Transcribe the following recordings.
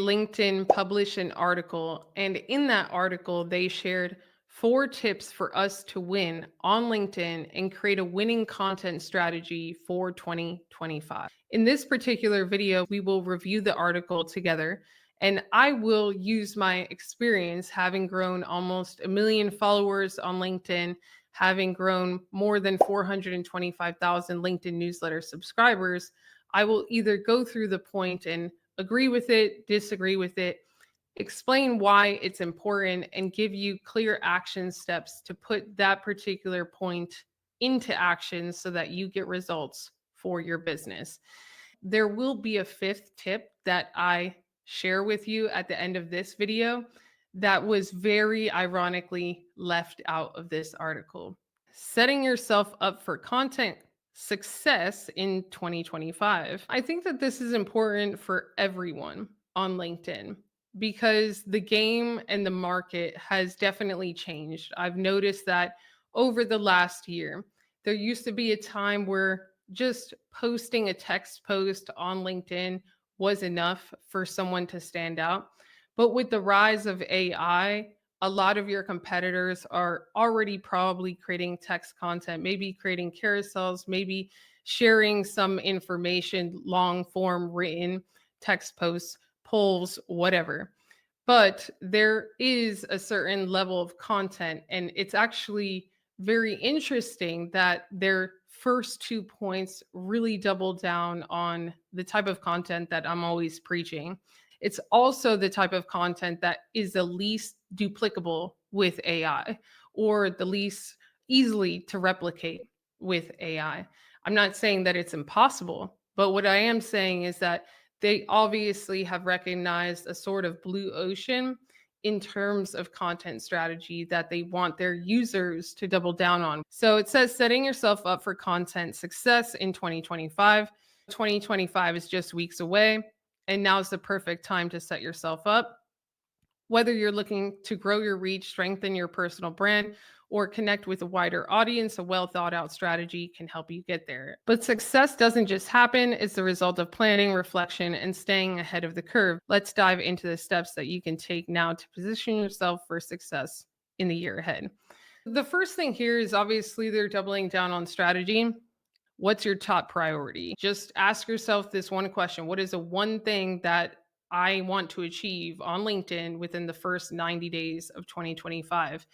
LinkedIn published an article, and in that article, they shared 4 tips for us to win on LinkedIn and create a winning content strategy for 2025. In this particular video, we will review the article together, and I will use my experience having grown almost 1 million followers on LinkedIn, having grown more than 425,000 LinkedIn newsletter subscribers. I will either go through the point and agree with it, disagree with it, explain why it's important, and give you clear action steps to put that particular point into action so that you get results for your business. There will be a 5th tip that I share with you at the end of this video that was very ironically left out of this article. Setting yourself up for content success in 2025. I think that this is important for everyone on LinkedIn because the game and the market has definitely changed. I've noticed that over the last year. There used to be a time where just posting a text post on LinkedIn was enough for someone to stand out. But with the rise of AI, a lot of your competitors are already probably creating text content, maybe creating carousels, maybe sharing some information, long form written text posts, polls, whatever. But there is a certain level of content, and it's actually very interesting that their first 2 points really double down on the type of content that I'm always preaching. It's also the type of content that is the least duplicable with AI or the least easily to replicate with AI. I'm not saying that it's impossible, but what I am saying is that they obviously have recognized a sort of blue ocean in terms of content strategy that they want their users to double down on. So it says setting yourself up for content success in 2025. 2025 is just weeks away, and now's the perfect time to set yourself up. Whether you're looking to grow your reach, strengthen your personal brand, or connect with a wider audience, a well thought out strategy can help you get there. But success doesn't just happen, it's the result of planning, reflection, and staying ahead of the curve. Let's dive into the steps that you can take now to position yourself for success in the year ahead. The first thing here is obviously they're doubling down on strategy. What's your top priority? Just ask yourself this one question. What is the one thing that I want to achieve on LinkedIn within the first 90 days of 2025?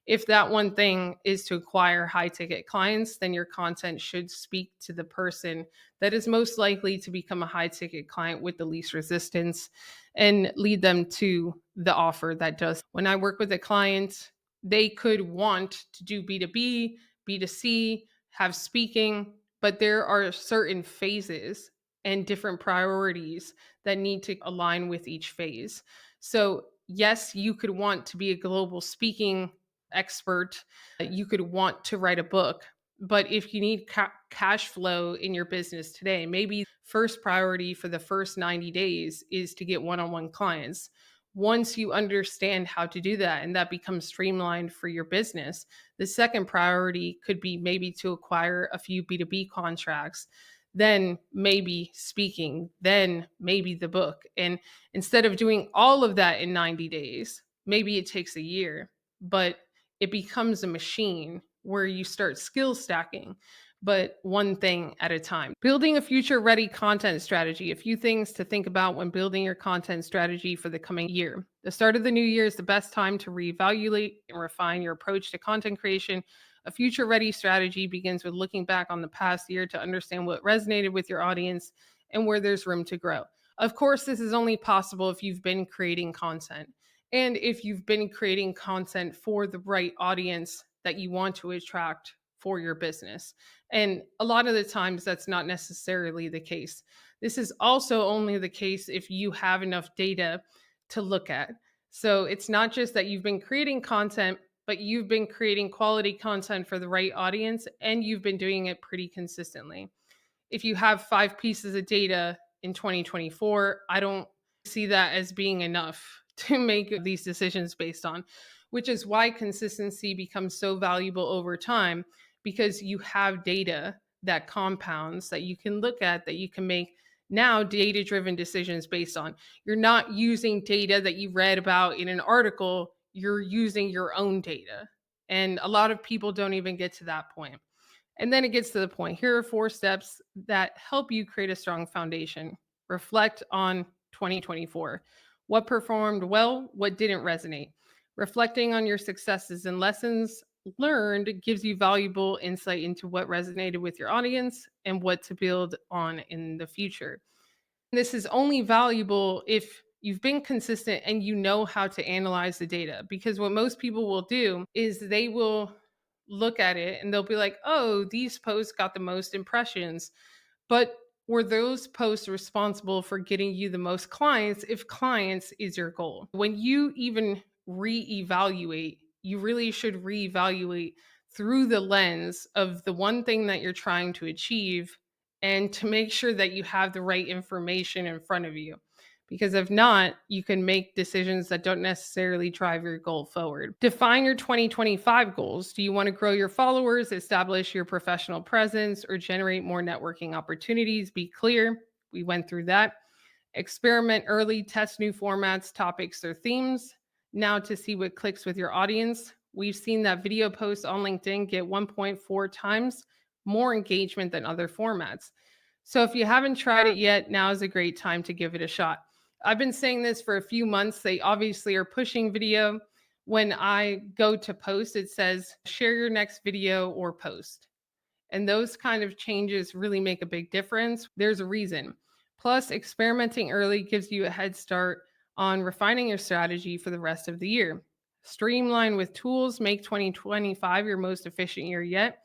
If that one thing is to acquire high ticket clients, then your content should speak to the person that is most likely to become a high ticket client with the least resistance and lead them to the offer that does. When I work with a client, they could want to do B2B, B2C, have speaking, but there are certain phases and different priorities that need to align with each phase. So, yes, you could want to be a global speaking expert, you could want to write a book. But if you need cash flow in your business today, maybe first priority for the first 90 days is to get one-on-one clients. Once you understand how to do that and that becomes streamlined for your business, the second priority could be maybe to acquire a few B2B contracts, then maybe speaking, then maybe the book. And instead of doing all of that in 90 days, maybe it takes a year, but it becomes a machine where you start skill stacking, but one thing at a time. Building a future ready content strategy. A few things to think about when building your content strategy for the coming year. The start of the new year is the best time to reevaluate and refine your approach to content creation. A future ready strategy begins with looking back on the past year to understand what resonated with your audience and where there's room to grow. Of course, this is only possible if you've been creating content. And if you've been creating content for the right audience that you want to attract for your business. And a lot of the times that's not necessarily the case. This is also only the case if you have enough data to look at. So it's not just that you've been creating content, but you've been creating quality content for the right audience and you've been doing it pretty consistently. If you have 5 pieces of data in 2024, I don't see that as being enough to make these decisions based on, which is why consistency becomes so valuable over time because you have data that compounds that you can look at, that you can make Now, data-driven decisions based on you're not using data that you read about in an article, you're using your own data. And a lot of people don't even get to that point. And then it gets to the point. Here are 4 steps that help you create a strong foundation. Reflect on 2024. What performed well, what didn't resonate. Reflecting on your successes and lessons learned gives you valuable insight into what resonated with your audience and what to build on in the future. This is only valuable if you've been consistent and you know how to analyze the data. Because what most people will do is they will look at it and they'll be like, oh, these posts got the most impressions. But were those posts responsible for getting you the most clients if clients is your goal? When you even reevaluate, you really should reevaluate through the lens of the one thing that you're trying to achieve and to make sure that you have the right information in front of you. Because if not, you can make decisions that don't necessarily drive your goal forward. Define your 2025 goals. Do you want to grow your followers, establish your professional presence, or generate more networking opportunities? Be clear. We went through that. Experiment early, test new formats, topics, or themes. Now to see what clicks with your audience. We've seen that video posts on LinkedIn get 1.4 times more engagement than other formats. So if you haven't tried it yet, now is a great time to give it a shot. I've been saying this for a few months. They obviously are pushing video. When I go to post, it says share your next video or post. And those kind of changes really make a big difference. There's a reason. Plus, experimenting early gives you a head start on refining your strategy for the rest of the year. Streamline with tools, make 2025 your most efficient year yet.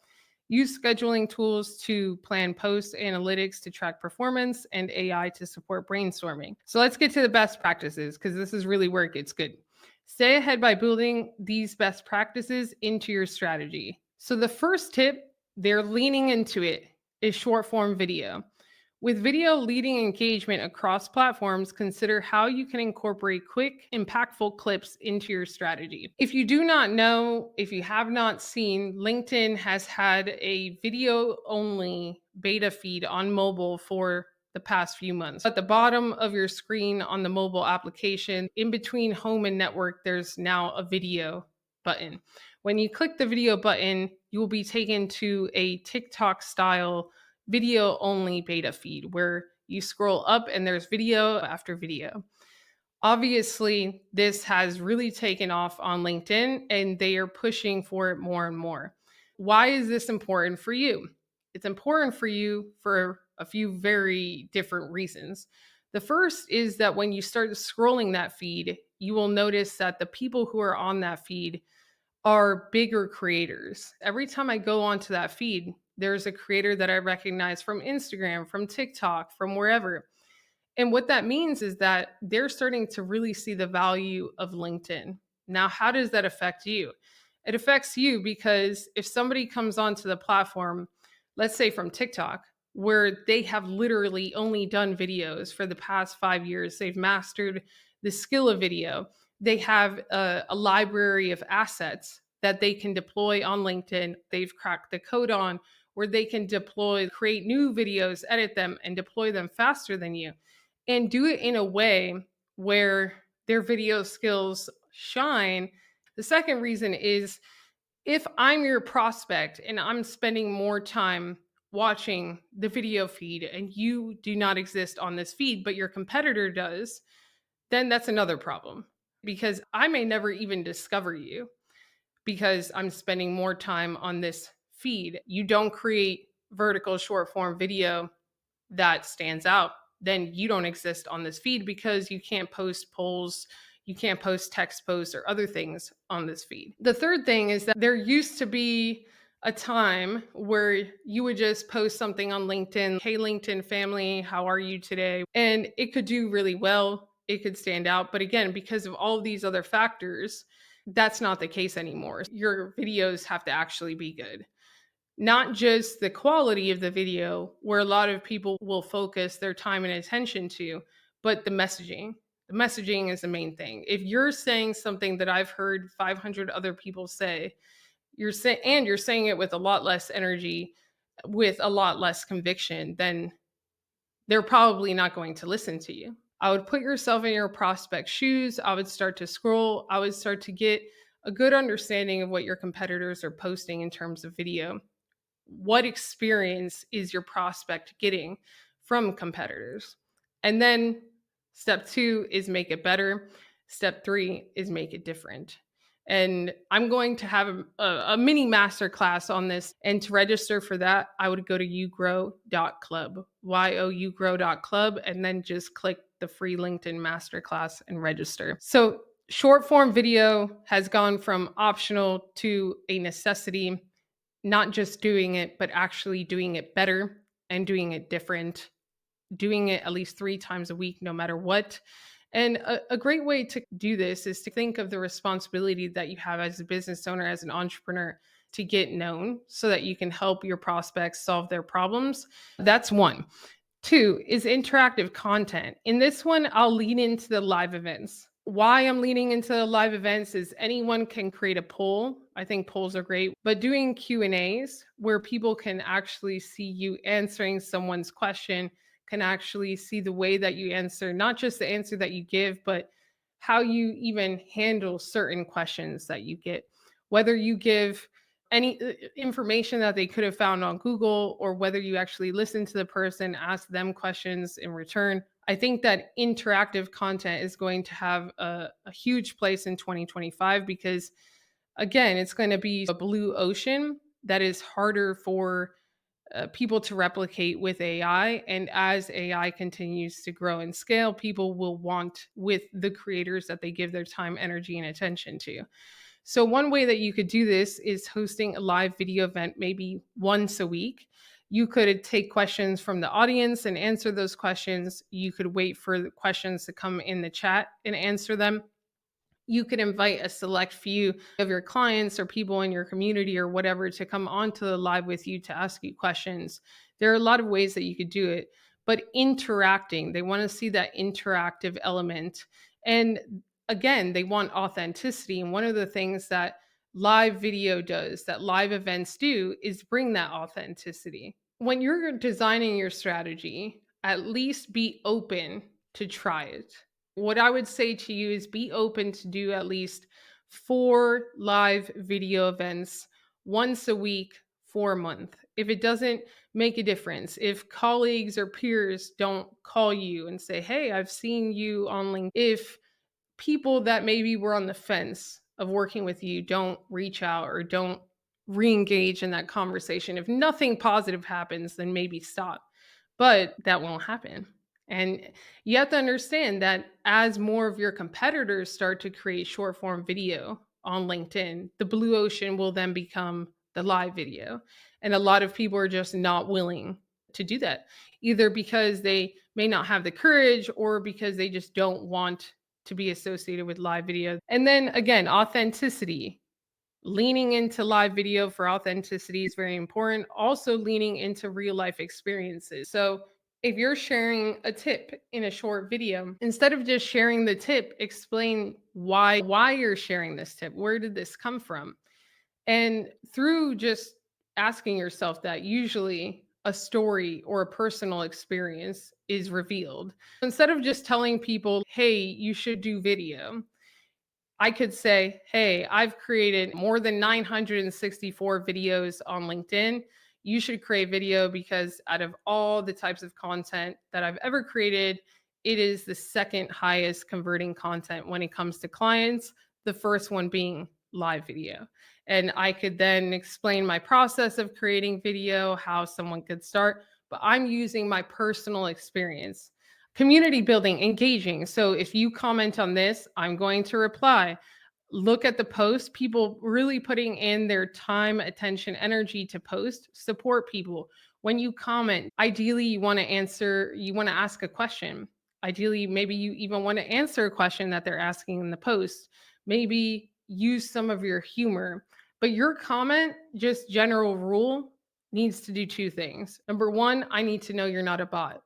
Use scheduling tools to plan posts, analytics to track performance, and AI to support brainstorming. So let's get to the best practices because this is really where it gets good. Stay ahead by building these best practices into your strategy. So the first tip, they're leaning into it, is short form video. With video leading engagement across platforms, consider how you can incorporate quick, impactful clips into your strategy. If you do not know, if you have not seen, LinkedIn has had a video only beta feed on mobile for the past few months. At the bottom of your screen on the mobile application, in between home and network, there's now a video button. When you click the video button, you will be taken to a TikTok style video only beta feed where you scroll up and there's video after video. Obviously, this has really taken off on LinkedIn and they are pushing for it more and more. Why is this important for you? It's important for you for a few very different reasons. The first is that when you start scrolling that feed, you will notice that the people who are on that feed are bigger creators. Every time I go onto that feed, there's a creator that I recognize from Instagram, from TikTok, from wherever. And what that means is that they're starting to really see the value of LinkedIn. Now, how does that affect you? It affects you because if somebody comes onto the platform, let's say from TikTok, where they have literally only done videos for the past 5 years, they've mastered the skill of video. They have a library of assets that they can deploy on LinkedIn. They've cracked the code on where they can deploy, create new videos, edit them, and deploy them faster than you, and do it in a way where their video skills shine. The second reason is if I'm your prospect and I'm spending more time watching the video feed and you do not exist on this feed, but your competitor does, then that's another problem because I may never even discover you because I'm spending more time on this feed. You don't create vertical short form video that stands out, then you don't exist on this feed because you can't post polls, you can't post text posts or other things on this feed. The third thing is that there used to be a time where you would just post something on LinkedIn, hey, LinkedIn family, how are you today? And it could do really well, it could stand out. But again, because of all of these other factors, that's not the case anymore. Your videos have to actually be good. Not just the quality of the video, where a lot of people will focus their time and attention to, but the messaging. The messaging is the main thing. If you're saying something that I've heard 500 other people say, you're saying it with a lot less energy, with a lot less conviction, then they're probably not going to listen to you. I would put yourself in your prospect's shoes. I would start to scroll. I would start to get a good understanding of what your competitors are posting in terms of video. What experience is your prospect getting from competitors? And then step 2 is make it better. Step 3 is make it different. And I'm going to have a mini masterclass on this. And to register for that, I would go to yougrow.club, yougrow.club, and then just click the free LinkedIn masterclass and register. So short form video has gone from optional to a necessity, not just doing it, but actually doing it better and doing it different, doing it at least 3 times a week, no matter what. And a great way to do this is to think of the responsibility that you have as a business owner, as an entrepreneur, to get known so that you can help your prospects solve their problems. That's one. 2 is interactive content. In this one, I'll lean into the live events. Why I'm leaning into the live events is anyone can create a poll. I think polls are great, but doing Q&As where people can actually see you answering someone's question, can actually see the way that you answer, not just the answer that you give, but how you even handle certain questions that you get. Whether you give any information that they could have found on Google, or whether you actually listen to the person, ask them questions in return. I think that interactive content is going to have a huge place in 2025 because, again, it's going to be a blue ocean that is harder for people to replicate with AI. And as AI continues to grow and scale, people will want with the creators that they give their time, energy, and attention to. So one way that you could do this is hosting a live video event maybe once a week. You could take questions from the audience and answer those questions. You could wait for the questions to come in the chat and answer them. You could invite a select few of your clients or people in your community or whatever to come onto the live with you to ask you questions. There are a lot of ways that you could do it, but interacting, they want to see that interactive element. And again, they want authenticity. And one of the things that live video does, that live events do, is bring that authenticity. When you're designing your strategy, at least be open to try it. What I would say to you is be open to do at least 4 live video events once a week for a month. If it doesn't make a difference, if colleagues or peers don't call you and say, hey, I've seen you on LinkedIn, if people that maybe were on the fence of working with you don't reach out or don't re-engage in that conversation, if nothing positive happens, then maybe stop. But that won't happen. And you have to understand that as more of your competitors start to create short form video on LinkedIn, the blue ocean will then become the live video. And a lot of people are just not willing to do that, either because they may not have the courage or because they just don't want to be associated with live video. And then again, authenticity. Leaning into live video for authenticity is very important. Also leaning into real life experiences. So if you're sharing a tip in a short video, instead of just sharing the tip, explain why you're sharing this tip. Where did this come from? And through just asking yourself that, usually a story or a personal experience is revealed. Instead of just telling people, hey, you should do video, I could say, hey, I've created more than 964 videos on LinkedIn. You should create video because out of all the types of content that I've ever created, it is the second highest converting content when it comes to clients, the first one being live video. And I could then explain my process of creating video, how someone could start, but I'm using my personal experience. Community building, engaging. So if you comment on this, I'm going to reply. Look at the post, people really putting in their time, attention, energy to post, support people. When you comment, ideally you want to ask a question. Ideally, maybe you even want to answer a question that they're asking in the post. Maybe use some of your humor. But your comment, just general rule, needs to do 2 things. Number 1, I need to know you're not a bot.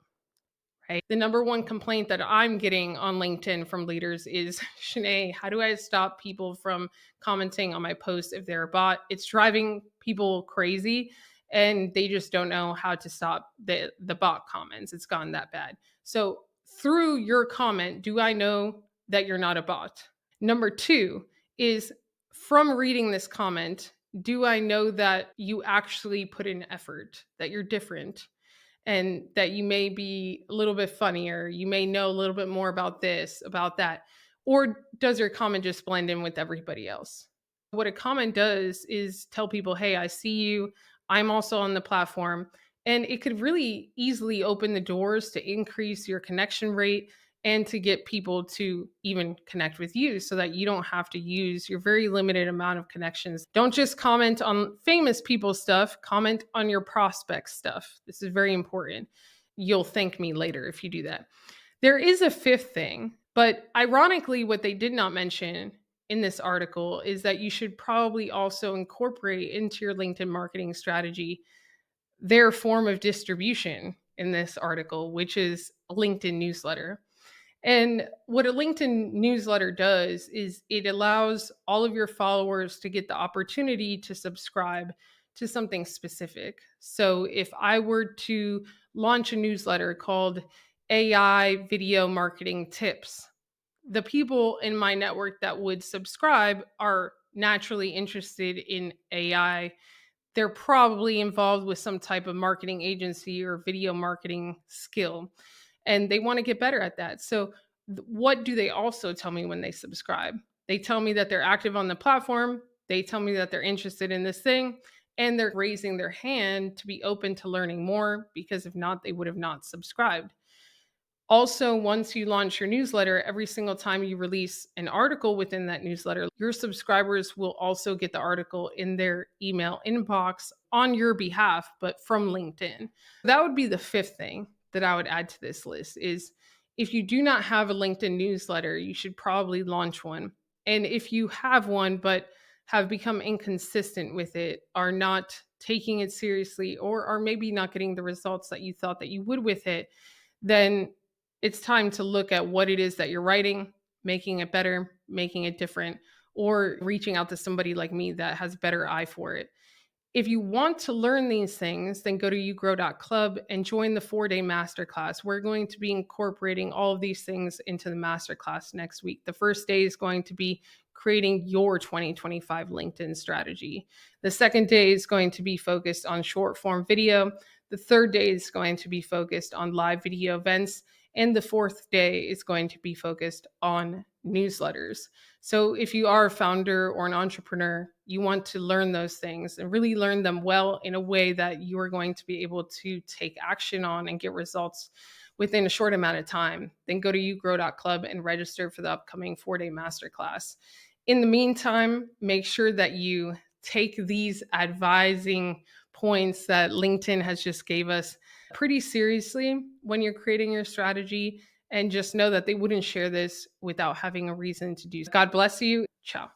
Right? The number 1 complaint that I'm getting on LinkedIn from leaders is, Shanee, how do I stop people from commenting on my post if they're a bot? It's driving people crazy. and they just don't know how to stop the bot comments. It's gotten that bad. So through your comment, do I know that you're not a bot? Number 2 is, from reading this comment, do I know that you actually put in effort, that you're different, and that you may be a little bit funnier, you may know a little bit more about this, about that? Or does your comment just blend in with everybody else? What a comment does is tell people, hey, I see you. I'm also on the platform. And it could really easily open the doors to increase your connection rate and to get people to even connect with you so that you don't have to use your very limited amount of connections. Don't just comment on famous people's stuff, comment on your prospect stuff. This is very important. You'll thank me later if you do that. There is a fifth thing, but ironically, what they did not mention in this article is that you should probably also incorporate into your LinkedIn marketing strategy their form of distribution in this article, which is a LinkedIn newsletter. And what a LinkedIn newsletter does is it allows all of your followers to get the opportunity to subscribe to something specific. So if I were to launch a newsletter called AI Video Marketing Tips, the people in my network that would subscribe are naturally interested in AI. They're probably involved with some type of marketing agency or video marketing skill, and they want to get better at that. So, what do they also tell me when they subscribe? They tell me that they're active on the platform, they tell me that they're interested in this thing, and they're raising their hand to be open to learning more, because if not, they would have not subscribed. Also, once you launch your newsletter, every single time you release an article within that newsletter, your subscribers will also get the article in their email inbox on your behalf, but from LinkedIn. That would be the fifth thing that I would add to this list is, if you do not have a LinkedIn newsletter, you should probably launch one. And if you have one but have become inconsistent with it, are not taking it seriously, or are maybe not getting the results that you thought that you would with it, then it's time to look at what it is that you're writing, making it better, making it different, or reaching out to somebody like me that has better eye for it. If you want to learn these things, then go to ugrow.club and join the 4-day masterclass. We're going to be incorporating all of these things into the masterclass next week. The first day is going to be creating your 2025 LinkedIn strategy. The second day is going to be focused on short form video. The third day is going to be focused on live video events. And the fourth day is going to be focused on newsletters. So if you are a founder or an entrepreneur, you want to learn those things and really learn them well in a way that you are going to be able to take action on and get results within a short amount of time, then go to ugrow.club and register for the upcoming 4-day masterclass. In the meantime, make sure that you take these advising points that LinkedIn has just gave us pretty seriously when you're creating your strategy, and just know that they wouldn't share this without having a reason to do so. God bless you. Ciao.